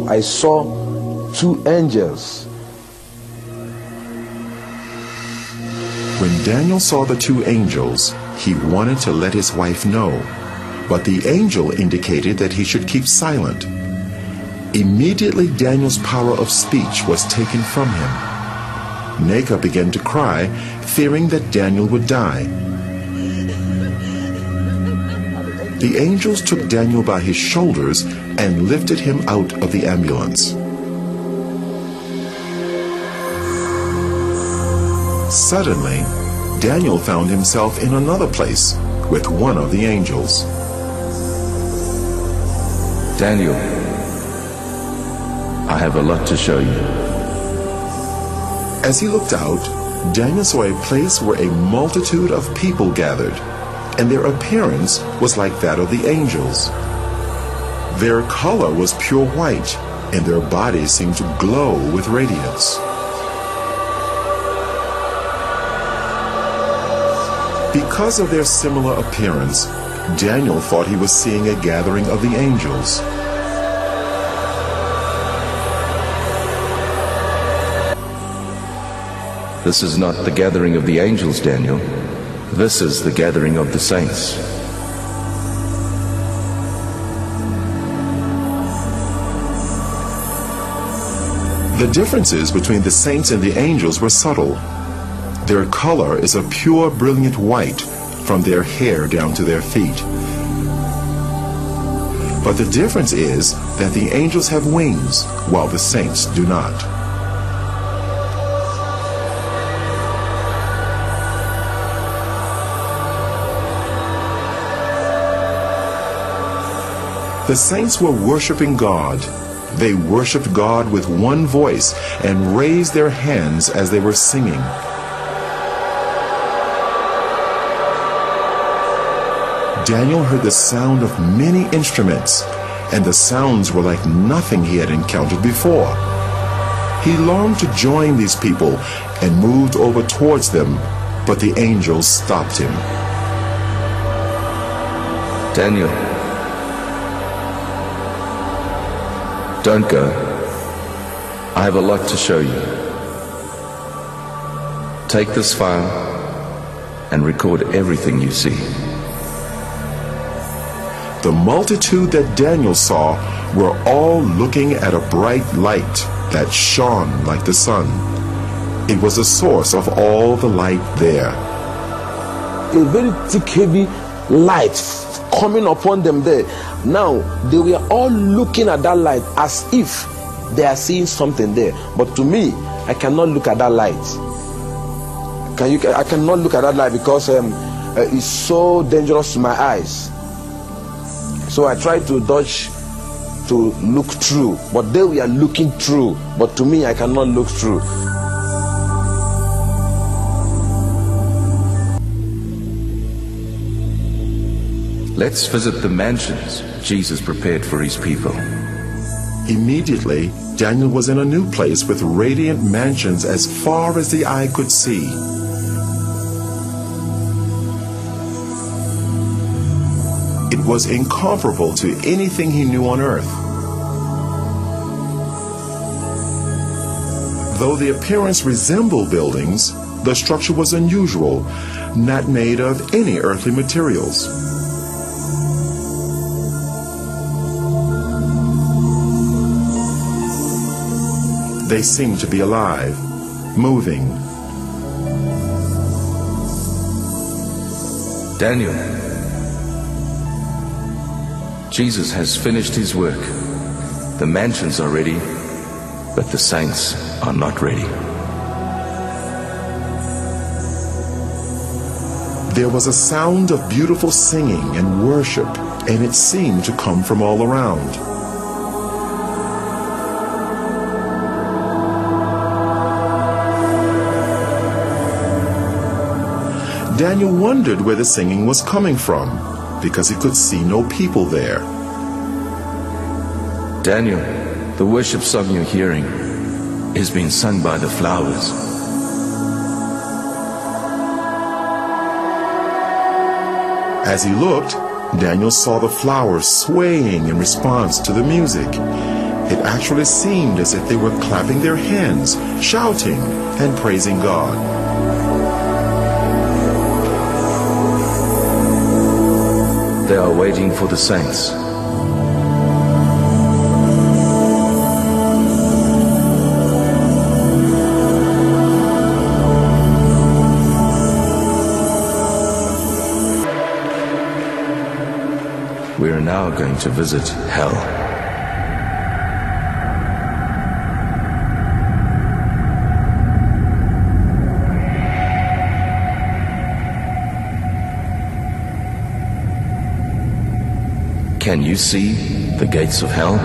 I saw two angels. When Daniel saw the two angels, he wanted to let his wife know, but the angel indicated that he should keep silent. Immediately Daniel's power of speech was taken from him. Neka began to cry, fearing that Daniel would die. The angels took Daniel by his shoulders and lifted him out of the ambulance. Suddenly, Daniel found himself in another place with one of the angels. Daniel, I have a lot to show you. As he looked out, Daniel saw a place where a multitude of people gathered, and their appearance was like that of the angels. Their color was pure white, and their bodies seemed to glow with radiance. Because of their similar appearance, Daniel thought he was seeing a gathering of the angels. This is not the gathering of the angels, Daniel. This is the gathering of the saints. The differences between the saints and the angels were subtle. Their color is a pure, brilliant white from their hair down to their feet. But the difference is that the angels have wings, while the saints do not. The saints were worshiping God. They worshiped God with one voice and raised their hands as they were singing. Daniel heard the sound of many instruments, and the sounds were like nothing he had encountered before. He longed to join these people and moved over towards them, but the angels stopped him. Daniel, don't go. I have a lot to show you. Take this file and record everything you see. The multitude that Daniel saw were all looking at a bright light that shone like the sun. It was the source of all the light there. A very thick, heavy light coming upon them there. Now, they were all looking at that light as if they are seeing something there. But to me, I cannot look at that light. I cannot look at that light because it's so dangerous to my eyes. So I tried to dodge to look through, but they were looking through. But to me, I cannot look through. Let's visit the mansions Jesus prepared for his people. Immediately, Daniel was in a new place with radiant mansions as far as the eye could see. It was incomparable to anything he knew on earth. Though the appearance resembled buildings, the structure was unusual, not made of any earthly materials. They seemed to be alive, moving. Daniel, Jesus has finished his work. The mansions are ready, but the saints are not ready. There was a sound of beautiful singing and worship, and it seemed to come from all around. Daniel wondered where the singing was coming from, because he could see no people there. Daniel, the worship song you're hearing is being sung by the flowers. As he looked, Daniel saw the flowers swaying in response to the music. It actually seemed as if they were clapping their hands, shouting, and praising God. They are waiting for the saints. We are now going to visit hell. Can you see the gates of hell?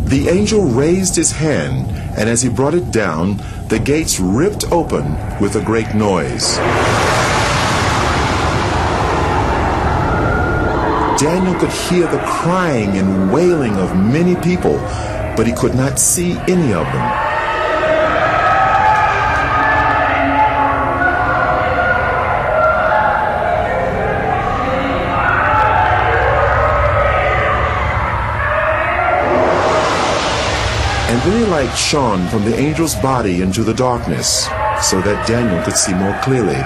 The angel raised his hand, and as he brought it down, the gates ripped open with a great noise. Daniel could hear the crying and wailing of many people, but he could not see any of them. And then a light shone from the angel's body into the darkness, so that Daniel could see more clearly.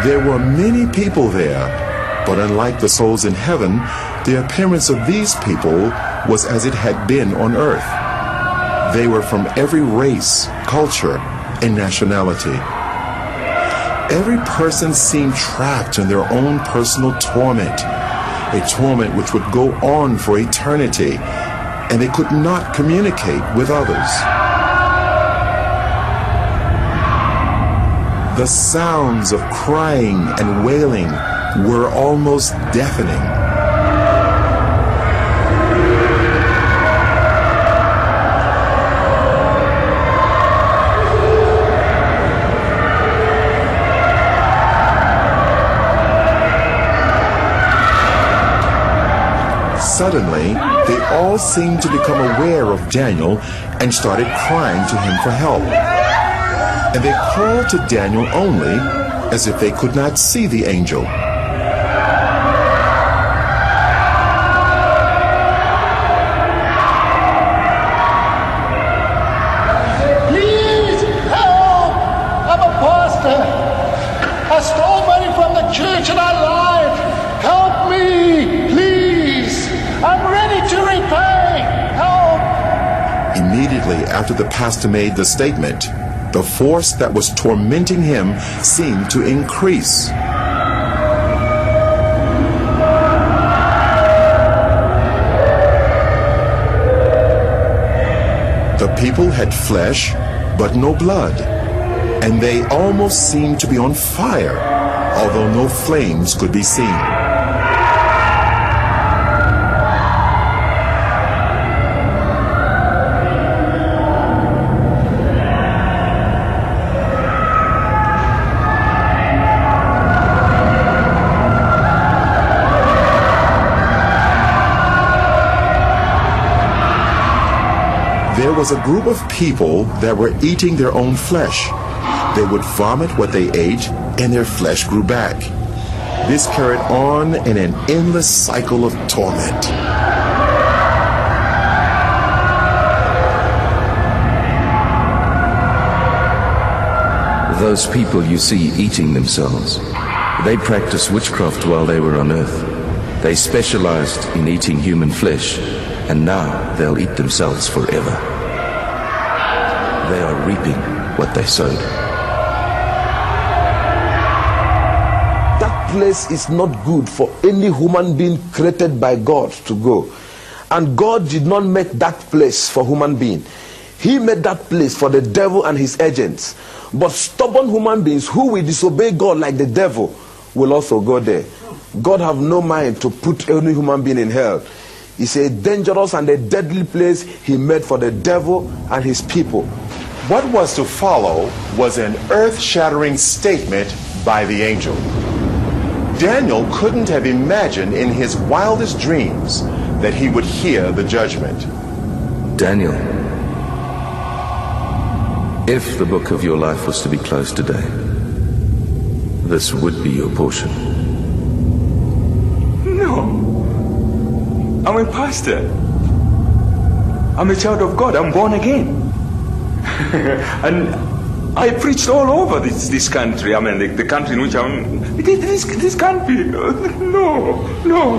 There were many people there, but unlike the souls in heaven, the appearance of these people was as it had been on earth. They were from every race, culture, and nationality. Every person seemed trapped in their own personal torment, a torment which would go on for eternity, and they could not communicate with others. The sounds of crying and wailing were almost deafening. Suddenly, they all seemed to become aware of Daniel and started crying to him for help. And they called to Daniel only as if they could not see the angel. Please help! I'm a pastor. I stole money from the church and I lied. Help me, please. I'm ready to repay. Help! Immediately after the pastor made the statement, the force that was tormenting him seemed to increase. The people had flesh, but no blood, and they almost seemed to be on fire, although no flames could be seen. There was a group of people that were eating their own flesh. They would vomit what they ate, and their flesh grew back. This carried on in an endless cycle of torment. Those people you see eating themselves, they practiced witchcraft while they were on earth. They specialized in eating human flesh, and now they'll eat themselves forever. They are reaping what they sowed. That place is not good for any human being created by God to go. And God did not make that place for human being. He made that place for the devil and his agents. But stubborn human beings who will disobey God like the devil will also go there. God have no mind to put any human being in hell. It's a dangerous and a deadly place he made for the devil and his people. What was to follow was an earth-shattering statement by the angel. Daniel couldn't have imagined in his wildest dreams that he would hear the judgment. Daniel, If the book of your life was to be closed today, this would be your portion. No. I'm a pastor. I'm a child of God. I'm born again. And I preached all over this country. I mean, the country in which I'm... This can't be. No.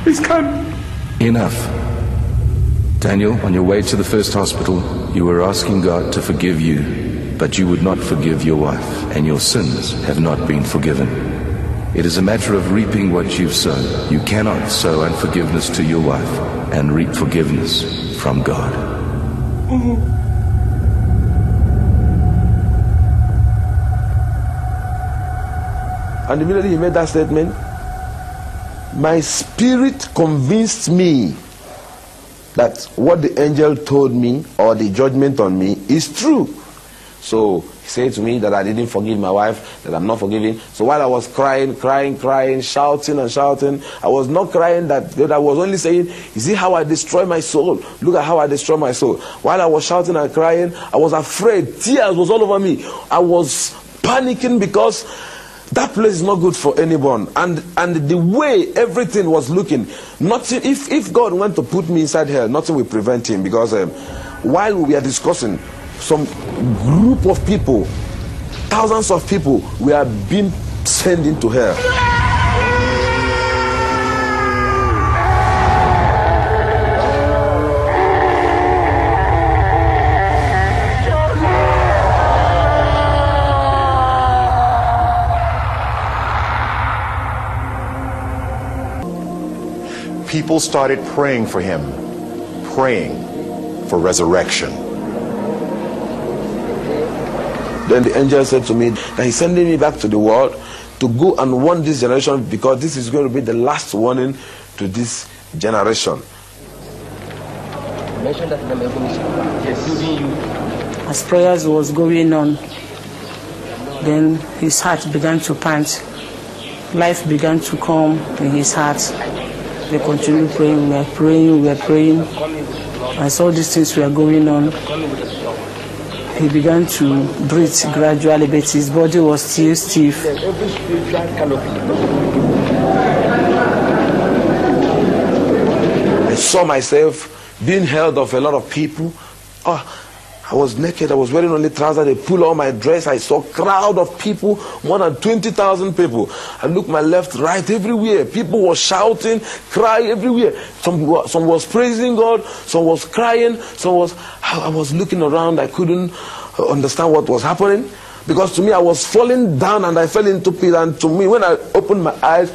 This can't... Enough. Daniel, on your way to the first hospital, you were asking God to forgive you, but you would not forgive your wife, and your sins have not been forgiven. It is a matter of reaping what you've sown. You cannot sow unforgiveness to your wife and reap forgiveness from God. And immediately he made that statement, my spirit convinced me that what the angel told me, or the judgment on me, is true. So he said to me that I didn't forgive my wife, that I'm not forgiving. So while I was crying, shouting and shouting, I was not crying that I was only saying, you see how I destroy my soul? Look at how I destroy my soul. While I was shouting and crying, I was afraid. Tears was all over me. I was panicking because that place is not good for anyone. And the way everything was looking, nothing, if God went to put me inside hell, nothing will prevent him. Because while we are discussing, some group of people, thousands of people, we are being sent into hell. People started praying for him, praying for resurrection. Then the angel said to me that he's sending me back to the world to go and warn this generation, because this is going to be the last warning to this generation. As prayers was going on, then his heart began to pant. Life began to come in his heart. We continued praying, we were praying. As all these things were going on, he began to breathe gradually, but his body was still stiff. I saw myself being held of a lot of people. I was naked, I was wearing only trousers, they pulled all my dress. I saw a crowd of people, more than 20,000 people. I looked my left, right, everywhere. People were shouting, crying everywhere. Some was praising God, some was crying, I was looking around, I couldn't understand what was happening. Because to me, I was falling down and I fell into pit. And to me, when I opened my eyes,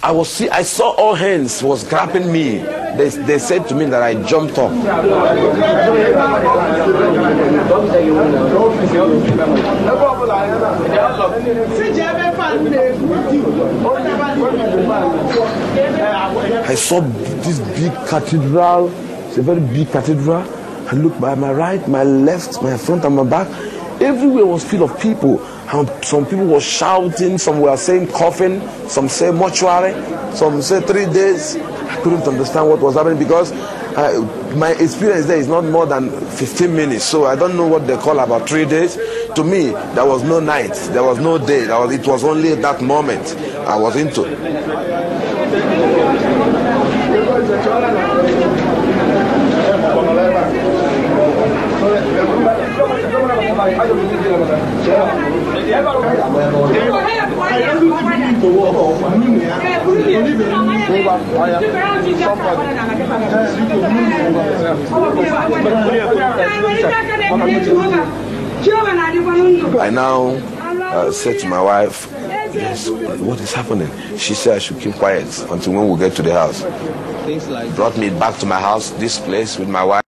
I saw all hands was grabbing me. They said to me that I jumped up. I saw this big cathedral. It's a very big cathedral. I looked by my right, my left, my front and my back. Everywhere was full of people. Some people were shouting, some were saying coffin, some say mortuary, some say 3 days. I couldn't understand what was happening because my experience there is not more than 15 minutes. So I don't know what they call about 3 days. To me, there was no night, there was no day. It was only that moment I was into. I now said to my wife, yes, what is happening? She said I should keep quiet until when we get to the house. Brought me back to my house, this place with my wife.